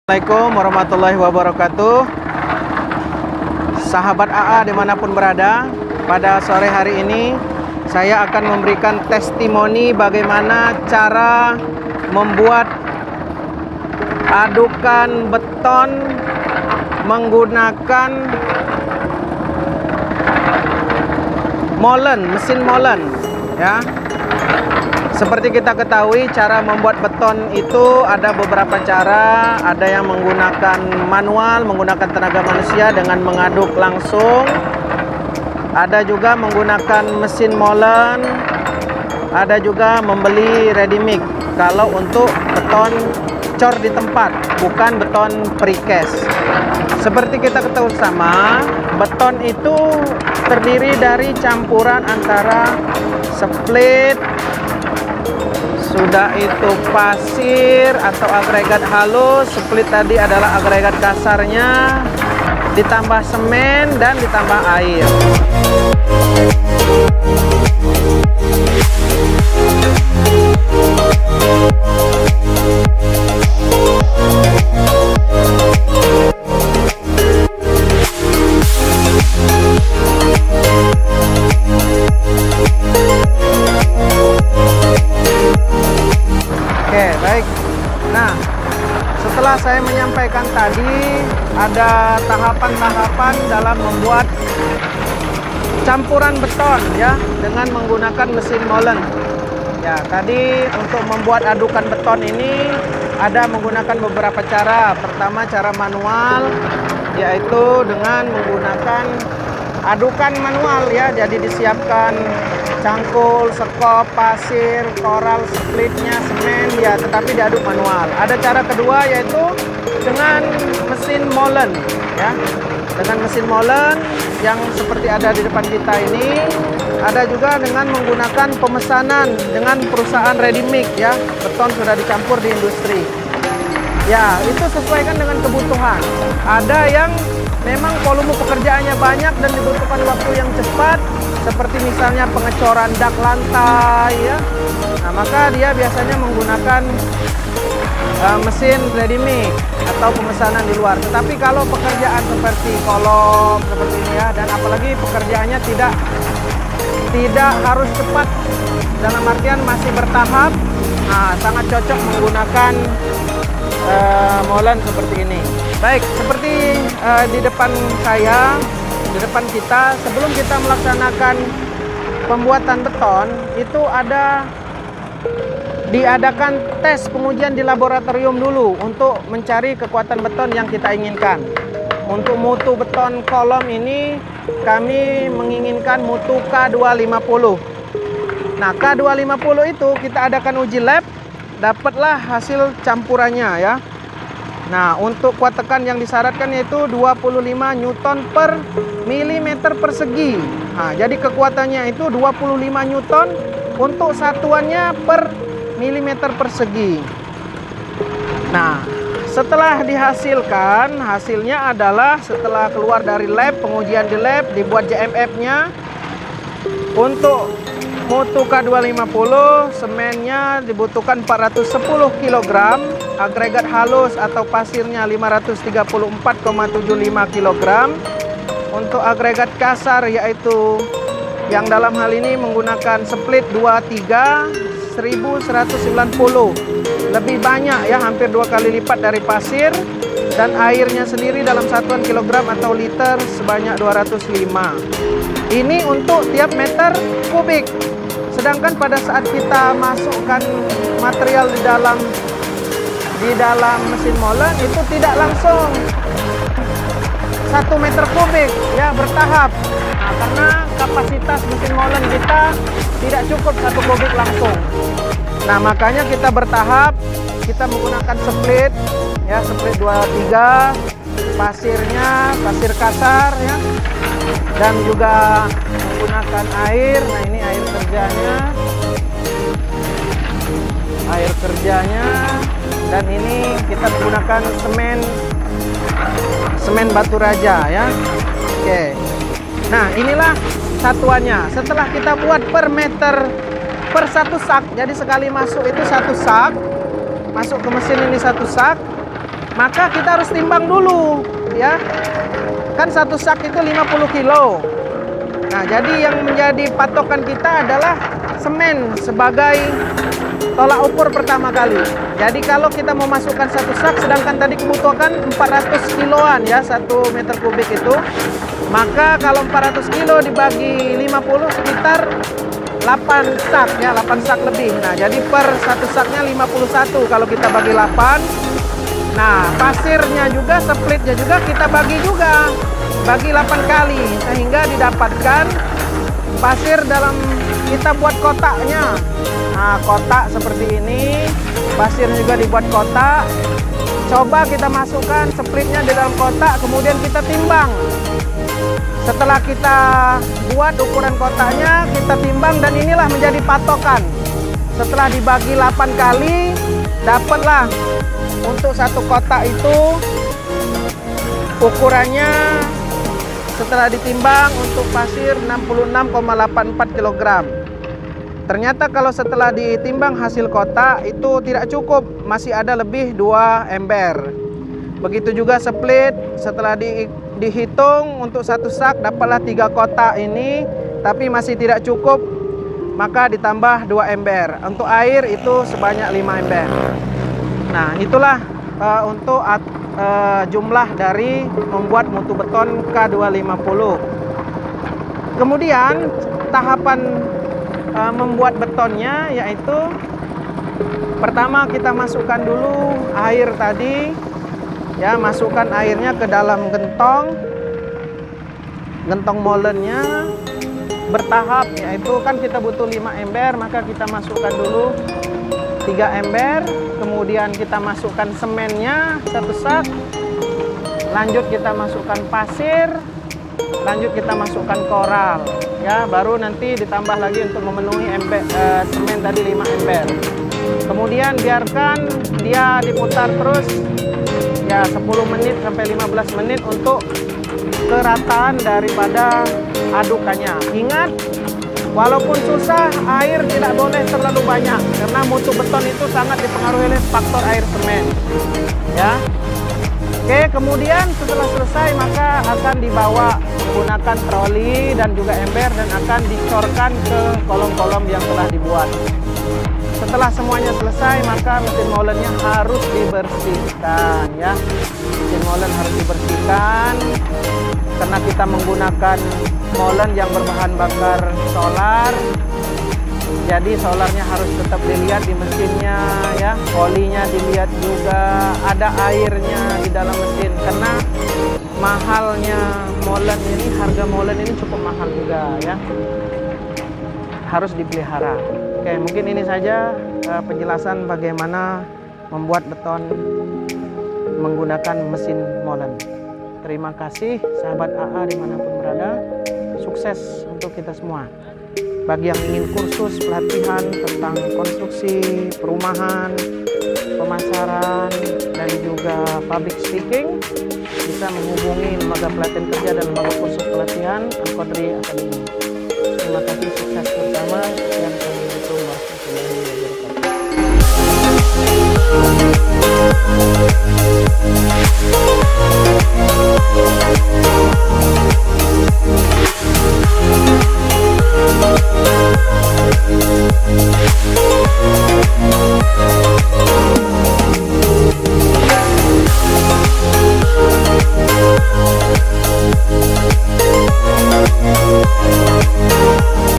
Assalamualaikum warahmatullahi wabarakatuh. Sahabat AA dimanapun berada, pada sore hari ini saya akan memberikan testimoni bagaimana cara membuat adukan beton menggunakan molen, mesin molen ya. Seperti kita ketahui, cara membuat beton itu ada beberapa cara. Ada yang menggunakan manual, menggunakan tenaga manusia dengan mengaduk langsung. Ada juga menggunakan mesin molen. Ada juga membeli ready mix kalau untuk beton cor di tempat, bukan beton precast. Seperti kita ketahui sama, beton itu terdiri dari campuran antara split, sudah itu pasir atau agregat halus. Split tadi adalah agregat kasarnya, ditambah semen dan ditambah air. Baik. Nah, setelah saya menyampaikan tadi, ada tahapan-tahapan dalam membuat campuran beton ya dengan menggunakan mesin molen. Ya, tadi untuk membuat adukan beton ini ada menggunakan beberapa cara. Pertama, cara manual, yaitu dengan menggunakan adukan manual ya. Jadi disiapkan cangkul, sekop, pasir, koral, splitnya, semen ya, tetapi diaduk manual. Ada cara kedua yaitu dengan mesin molen ya. Dengan mesin molen yang seperti ada di depan kita ini. Ada juga dengan menggunakan pemesanan dengan perusahaan ready mix ya. Beton sudah dicampur di industri. Ya, itu sesuaikan dengan kebutuhan. Ada yang memang volume pekerjaannya banyak dan dibutuhkan waktu yang cepat, seperti misalnya pengecoran dak lantai ya. Nah, maka dia biasanya menggunakan mesin ready mix atau pemesanan di luar. Tetapi kalau pekerjaan seperti kolom seperti ini ya, dan apalagi pekerjaannya tidak harus cepat, dalam artian masih bertahap, nah sangat cocok menggunakan molen seperti ini. Baik, seperti di depan saya, di depan kita, sebelum kita melaksanakan pembuatan beton, itu diadakan tes pengujian di laboratorium dulu untuk mencari kekuatan beton yang kita inginkan. Untuk mutu beton kolom ini, kami menginginkan mutu K250. Nah, K250 itu kita adakan uji lab, dapatlah hasil campurannya ya. Nah, untuk kuat tekan yang disyaratkan yaitu 25 Newton per milimeter persegi. Nah, jadi kekuatannya itu 25 Newton untuk satuannya per milimeter persegi. Nah, setelah dihasilkan, hasilnya adalah setelah keluar dari lab, pengujian di lab, dibuat JMF-nya. Untuk mutu K250, semennya dibutuhkan 410 kg, agregat halus atau pasirnya 534,75 kg. Untuk agregat kasar yaitu yang dalam hal ini menggunakan split 23 1190. Lebih banyak ya, hampir 2 kali lipat dari pasir, dan airnya sendiri dalam satuan kilogram atau liter sebanyak 205. Ini untuk tiap meter kubik. Sedangkan pada saat kita masukkan material di dalam mesin molen itu tidak langsung 1 meter kubik ya, bertahap. Nah, karena kapasitas mesin molen kita tidak cukup 1 kubik langsung. Nah, makanya kita bertahap, kita menggunakan split ya, split 23, pasirnya pasir kasar ya, dan juga menggunakan air. Nah, ini air kerjanya, dan ini kita menggunakan semen batu raja ya. Oke. Nah, inilah satuannya. Setelah kita buat per meter per 1 sak, jadi sekali masuk itu 1 sak, masuk ke mesin ini 1 sak. maka kita harus timbang dulu ya. Kan satu sak itu 50 kilo. Nah, jadi yang menjadi patokan kita adalah semen sebagai tolak ukur pertama kali. Jadi kalau kita mau masukkan satu sak, sedangkan tadi kebutuhan 400 kiloan ya, 1 meter kubik itu, maka kalau 400 kilo dibagi 50 sekitar 8 sak ya, 8 sak lebih. Nah, jadi per satu saknya 51 kalau kita bagi 8. Nah, pasirnya juga, splitnya juga kita bagi 8 kali, sehingga didapatkan pasir dalam kita buat kotaknya. Nah, kotak seperti ini, pasirnya juga dibuat kotak. Coba kita masukkan splitnya di dalam kotak, kemudian kita timbang. Setelah kita buat ukuran kotaknya, kita timbang, dan inilah menjadi patokan. Setelah dibagi 8 kali, dapatlah untuk satu kotak itu ukurannya setelah ditimbang untuk pasir 66,84 kg. Ternyata kalau setelah ditimbang hasil kotak itu tidak cukup, masih ada lebih 2 ember. Begitu juga split, setelah dihitung untuk satu sak dapatlah 3 kotak ini, tapi masih tidak cukup, maka ditambah 2 ember. Untuk air itu sebanyak 5 ember. Nah, itulah untuk jumlah dari membuat mutu beton K250. Kemudian tahapan membuat betonnya yaitu pertama kita masukkan dulu air tadi ya, masukkan airnya ke dalam gentong molennya bertahap, yaitu kan kita butuh 5 ember, maka kita masukkan dulu 3 ember, kemudian kita masukkan semennya 1 sak, lanjut kita masukkan pasir, lanjut kita masukkan koral ya, baru nanti ditambah lagi untuk memenuhi semen tadi 5 ember. Kemudian biarkan dia diputar terus ya 10 menit sampai 15 menit untuk kerataan daripada adukannya. Ingat, walaupun susah, air tidak boleh terlalu banyak karena mutu beton itu sangat dipengaruhi oleh faktor air semen ya. Oke, kemudian setelah selesai maka akan dibawa menggunakan troli dan juga ember dan akan dicorkan ke kolom-kolom yang telah dibuat. Setelah semuanya selesai, maka mesin molennya harus dibersihkan ya. Mesin molen harus dibersihkan karena kita menggunakan molen yang berbahan bakar solar. Jadi solarnya harus tetap dilihat di mesinnya ya, olinya dilihat juga, ada airnya di dalam mesin. Karena mahalnya molen ini, harga molen ini cukup mahal juga ya, harus dipelihara. Oke, mungkin ini saja penjelasan bagaimana membuat beton menggunakan mesin molen. Terima kasih sahabat AA dimanapun berada, sukses untuk kita semua. Bagi yang ingin kursus pelatihan tentang konstruksi perumahan, pemasaran, dan juga public speaking, bisa menghubungi Lembaga Pelatihan Kerja dan Lembaga Kursus Pelatihan Al-Qadri Academy. Terima kasih, sukses bersama. Assalamualaikum warahmatullahi wabarakatuh.